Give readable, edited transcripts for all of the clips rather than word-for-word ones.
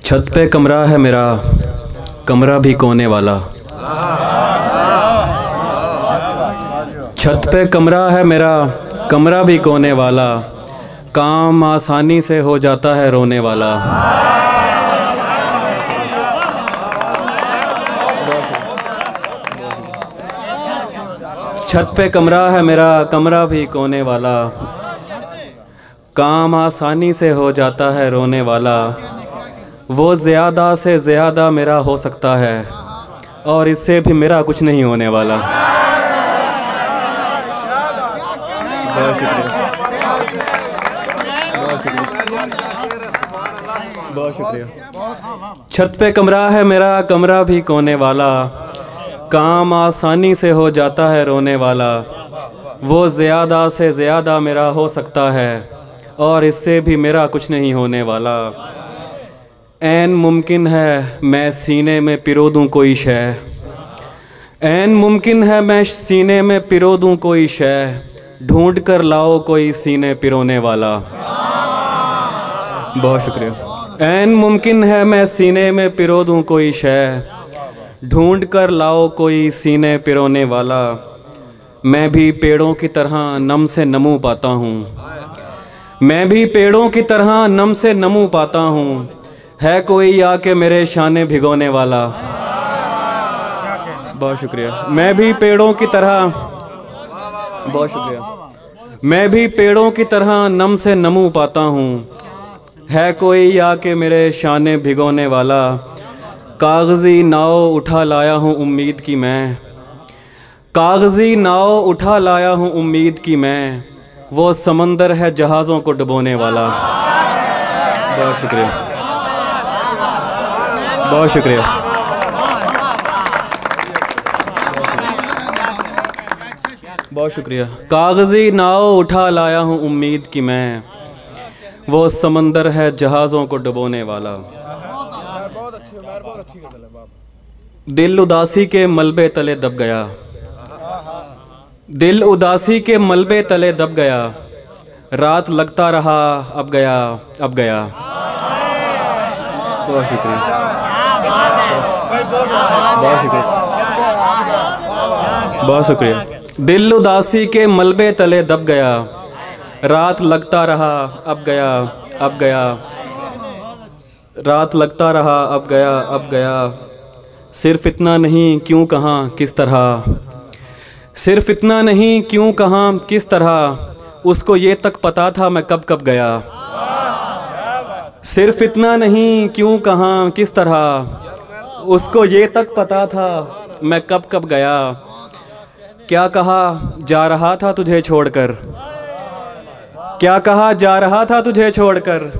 छत पे कमरा है मेरा, कमरा भी कोने वाला। छत पे कमरा है मेरा, कमरा भी कोने वाला। काम आसानी से हो जाता है रोने वाला। छत पे कमरा है मेरा, कमरा भी कोने वाला। काम आसानी से हो जाता है रोने वाला। वो ज़्यादा से ज़्यादा मेरा हो सकता है और इससे भी मेरा कुछ नहीं होने वाला। बहुत शुक्रिया, बहुत शुक्रिया। छत पे कमरा है मेरा, कमरा भी कोने वाला। काम आसानी से हो जाता है रोने वाला। वो ज़्यादा से ज़्यादा मेरा हो सकता है और इससे भी मेरा कुछ नहीं होने वाला। ऐन मुमकिन है मैं सीने में पिरो दूँ कोई शय। ऐन मुमकिन है मैं सीने में पिरो दूँ कोई शय। ढूंढ कर लाओ कोई सीने पिरोने वाला। बहुत शुक्रिया। ऐन मुमकिन है मैं सीने में पिरो दूँ कोई शय। ढूंढ कर लाओ कोई सीने पिरोने वाला। मैं भी पेड़ों की तरह नम से नमू पाता हूँ। मैं भी पेड़ों की तरह नम से नमू पाता हूँ। है कोई आके मेरे शाने भिगोने वाला। बहुत शुक्रिया। मैं भी पेड़ों की तरह, बहुत शुक्रिया। मैं भी पेड़ों की तरह नम से नमू पाता हूँ। है कोई आके मेरे शाने भिगोने वाला। कागज़ी नाव उठा लाया हूँ उम्मीद की मैं। कागज़ी नाव उठा लाया हूँ उम्मीद की मैं। वो समंदर है जहाज़ों को डुबोने वाला। बहुत शुक्रिया, बहुत शुक्रिया। बहुत शुक्रिया। कागज़ी नाव उठा लाया हूँ उम्मीद की मैं। वो समंदर है जहाज़ों को डुबोने वाला। दिल उदासी के मलबे तले दब गया। दिल उदासी के मलबे तले दब गया। रात लगता रहा अब गया, अब गया। बहुत शुक्रिया, बहुत शुक्रिया, बहुत शुक्रिया। दिल उदासी के मलबे तले दब गया। रात लगता रहा अब गया, अब गया। रात लगता रहा अब गया, अब गया। सिर्फ इतना नहीं क्यों कहाँ किस तरह। सिर्फ इतना नहीं क्यों कहाँ किस तरह। उसको ये तक पता था मैं कब कब गया। सिर्फ इतना नहीं क्यों कहाँ किस तरह। उसको ये तक पता था मैं कब कब गया। क्या कहा जा रहा था तुझे छोड़कर। क्या कहा जा रहा था तुझे छोड़कर।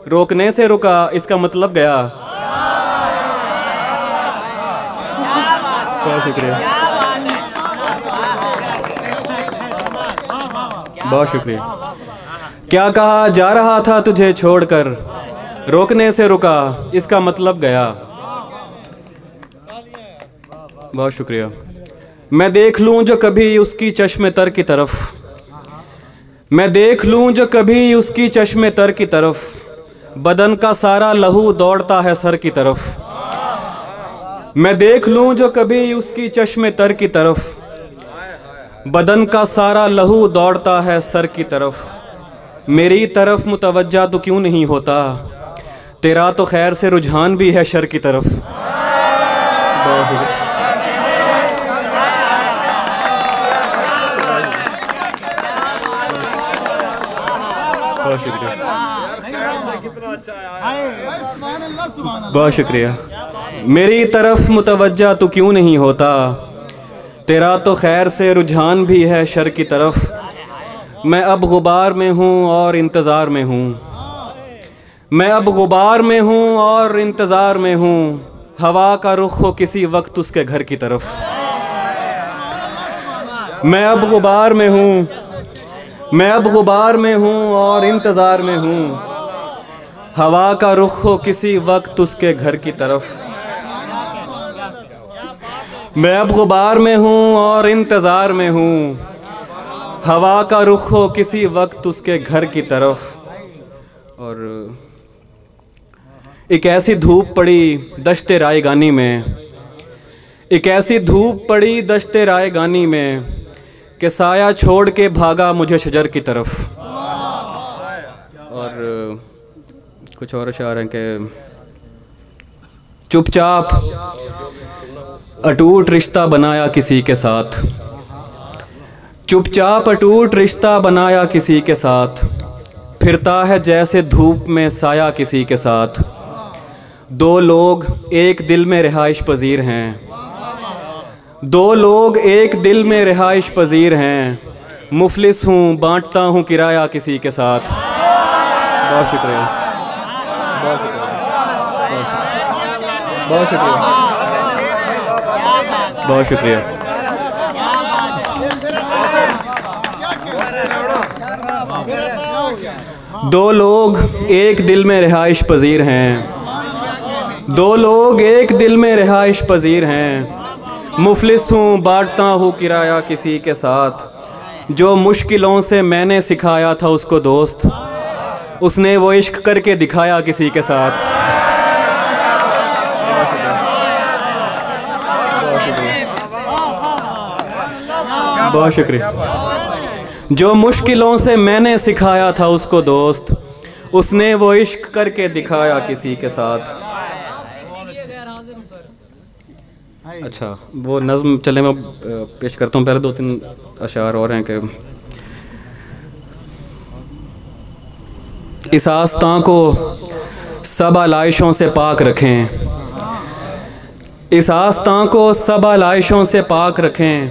रोकने से रुका इसका मतलब गया। बहुत शुक्रिया, बहुत शुक्रिया। क्या कहा जा रहा था तुझे छोड़कर। रोकने से रुका इसका मतलब गया। बहुत शुक्रिया। मैं देख लूं जो कभी उसकी चश्मे तर की तरफ। मैं देख लूं जो कभी उसकी चश्मे तर की तरफ। बदन का सारा लहू दौड़ता है सर की तरफ। मैं देख लूं जो कभी उसकी चश्मे तर की तरफ। बदन का सारा लहू दौड़ता है सर की तरफ। मेरी तरफ मुतवज्जा तो क्यों नहीं होता। तेरा तो खैर से रुझान भी है शर की तरफ। बहुत शुक्रिया, बहुत शुक्रिया। मेरी तरफ मुतवज्जा तो क्यों नहीं होता। तेरा तो खैर से रुझान भी है शर की तरफ। मैं अब गुबार में हूँ और इंतज़ार में हूँ। मैं अब गुबार में हूँ और इंतज़ार में हूँ। हवा का रुख हो किसी वक्त उसके घर की तरफ। मैं अब गुबार में हूँ। मैं अब गुबार में हूँ और इंतज़ार में हूँ। हवा का रुख हो किसी वक्त उसके घर की तरफ। मैं अब गुबार में हूँ और इंतज़ार में हूँ। हवा का रुख हो किसी वक्त उसके घर की तरफ। और एक ऐसी धूप पड़ी दश्ते रायगानी में, एक ऐसी धूप पड़ी दश्ते रायगानी में कि साया छोड़ के भागा मुझे शजर की तरफ। और कुछ और अशार हैं कि चुपचाप अटूट रिश्ता बनाया किसी के साथ, चुपचाप अटूट रिश्ता बनाया किसी के साथ, फिरता है जैसे धूप में साया किसी के साथ। दो लोग एक दिल में रिहाइश पजीर हैं, दो लोग एक दिल में रिहाइश पजीर हैं, मुफलिस हूँ बांटता हूँ किराया किसी के साथ। बहुत शुक्रिया, बहुत शुक्रिया, बहुत शुक्रिया, बहुत शुक्रिया। दो लोग एक दिल में रिहाइश पजीर हैं, दो लोग एक दिल में रिहाइश पजीर हैं, मुफलिस हूँ बांटता हूँ किराया किसी के साथ। जो मुश्किलों से मैंने सिखाया था उसको दोस्त, उसने वो इश्क करके दिखाया किसी के साथ। बहुत शुक्रिया। जो मुश्किलों से मैंने सिखाया था उसको दोस्त, उसने वो इश्क करके दिखाया किसी के साथ। अच्छा, वो नज़्म चले मैं पेश करता हूँ। पहले दो तीन अशार और हैं कि इस आस्तां को सब आलाइशों से पाक रखें, इस आस्तां को सब आलाइशों से पाक रखें,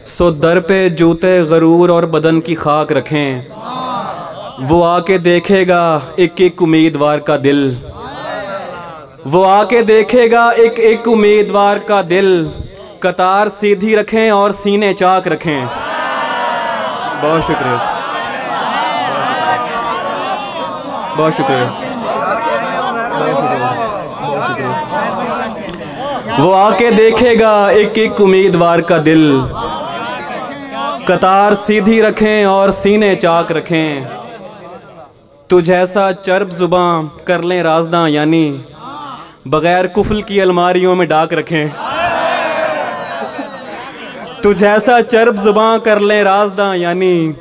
सो दर पे जूते गरूर और बदन की खाक रखें। वो आके देखेगा एक एक उम्मीदवार का दिल, वो आके देखेगा एक एक उम्मीदवार का दिल, कतार सीधी रखें और सीने चाक रखें। बहुत शुक्रिया, बहुत शुक्रिया, बहुत शुक्रिया, बहुत शुक्रिया। वो आके देखेगा एक एक उम्मीदवार का दिल, कतार सीधी रखें और सीने चाक रखें। तुझ ऐसा चर्ब जुबां कर लें राज़दां, यानी बगैर कुफल की अलमारियों में डाक रखें। तुझ ऐसा चर्ब जुबां कर लें राज़दां, यानी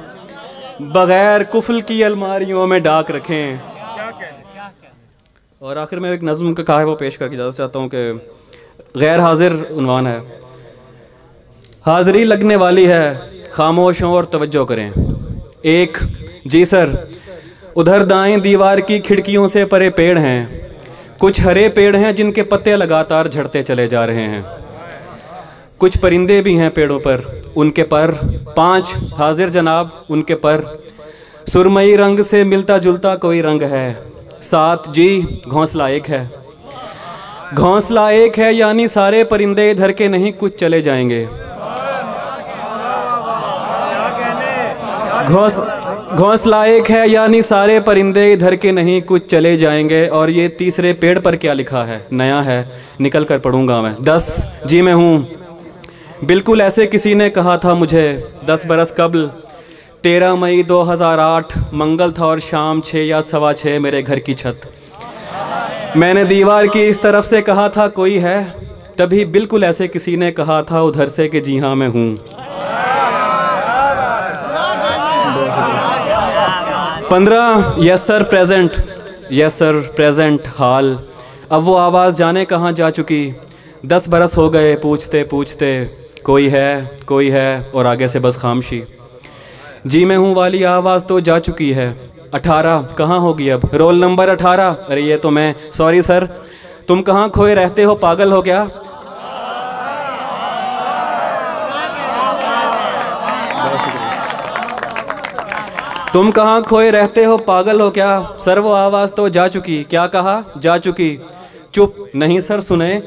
बगैर कुफल की अलमारियों में डाक रखें। और आखिर में एक नज़्म का कहा है वो पेश करके इजाज़त चाहता हूँ कि गैर हाजिर उन्वान है। हाज़री लगने वाली है, खामोश हों और तवज्जो करें। एक, जी सर, उधर दाएं दीवार की खिड़कियों से परे पेड़ हैं, कुछ हरे पेड़ हैं जिनके पत्ते लगातार झड़ते चले जा रहे हैं। कुछ परिंदे भी हैं पेड़ों पर, उनके पर 5 हाजिर जनाब, उनके पर सुरमई रंग से मिलता जुलता कोई रंग है। 7, जी, घोंसला एक है, घोंसला एक है, यानी सारे परिंदे इधर के नहीं कुछ चले जाएंगे। घोंसला एक है, यानी सारे परिंदे इधर के नहीं कुछ चले जाएंगे। और ये तीसरे पेड़ पर क्या लिखा है, नया है, निकल कर पढ़ूंगा मैं। 10, जी मैं हूँ, बिल्कुल ऐसे किसी ने कहा था मुझे 10 बरस कबल। 13 मई 2008 मंगल था और शाम 6 या 6:15 मेरे घर की छत। मैंने दीवार की इस तरफ से कहा था कोई है, तभी बिल्कुल ऐसे किसी ने कहा था उधर से कि जी हाँ मैं हूँ। 15, yes sir present, yes sir present हाल। अब वो आवाज़ जाने कहाँ जा चुकी। 10 बरस हो गए पूछते पूछते कोई है और आगे से बस खामोशी। जी मैं हूँ वाली आवाज़ तो जा चुकी है। 18 कहाँ होगी अब, रोल नंबर 18। अरे ये तो मैं, सॉरी सर। तुम कहाँ खोए रहते हो, पागल हो क्या? तुम कहाँ खोए रहते हो, पागल हो क्या? सर वो आवाज़ तो जा चुकी। क्या कहा, जा चुकी? चुप, नहीं सर सुने,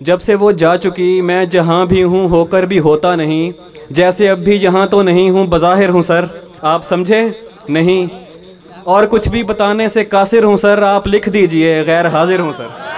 जब से वो जा चुकी मैं जहाँ भी हूँ होकर भी होता नहीं, जैसे अब भी यहाँ तो नहीं हूँ, बज़ाहिर हूँ सर, आप समझे नहीं, और कुछ भी बताने से कासिर हूँ सर, आप लिख दीजिए गैर हाजिर हूँ सर।